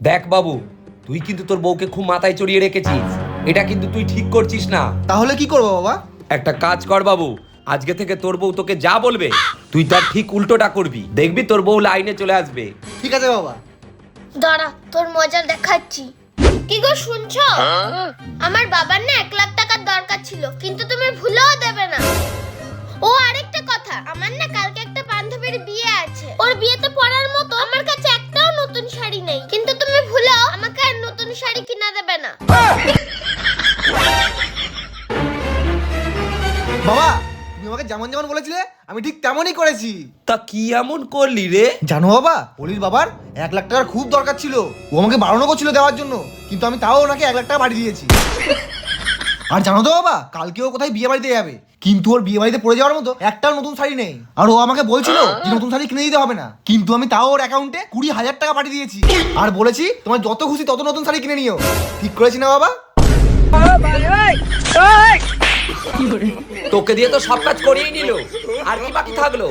দেখ বাবু, তুই কিন্তু তোর বউকে খুব মাথায় চড়িয়ে রেখেছিস। এটা কিন্তু তুই ঠিক করছিস না। তাহলে কি করবো বাবা? একটা কাজ কর বাবু, আজকে থেকে তোর বউ তোকে যা বলবে তুই তার ঠিক উল্টোটা করবি। দেখবি তোর বউ লাইনে চলে আসবে। ঠিক আছে বাবা। দাঁড়া, তোর মজা দেখাচ্ছি। কি গো শুনছো? আমার বাবার না 1 লাখ টাকার দরকার ছিল, কিন্তু তুমি ভুলেও দেবে না। ও আরেকটা কথা, আমার না কালকে একটা বান্ধবীর বিয়ে আছে। ওর বিয়েতে পরার মতো আমার কাছে একটাও নতুন শাড়ি নেই, কিন্তু তুমি ভুলেও আমাকে আর নতুন শাড়ি কিনা দেবে না। বাবা, তুমি আমাকে যেমন যেমন বলেছিলে আমি ঠিক তেমনই করেছি। তা কি এমন করলি রে? জানো বাবা, পলির বাবার 1 লাখ টাকার খুব দরকার ছিল। ও আমাকে বারণ করছিল দেওয়ার জন্য, কিন্তু আমি তাও ওনাকে 1 লাখ টাকা বাড়ি দিয়েছি। আর জানো তো বাবা, কালকে ও কোথায় বিয়ে বাড়িতে যাবে, কিন্তু ওর বিয়ে বাড়িতে পড়ে যাওয়ার মতো একটাও নতুন শাড়ি নেই। আর ও আমাকে বলছিল যে নতুন শাড়ি কিনে দিতে হবে না, কিন্তু আমি তাও ওর অ্যাকাউন্টে 20,000 টাকা পাঠিয়ে দিয়েছি। আর বলেছি তোমার যত খুশি তত নতুন শাড়ি কিনে নিও। ঠিক করেছি না বাবা? তোকে দিয়ে তো সব কাজ করিয়েই নিল, আর কি বাকি থাকলো?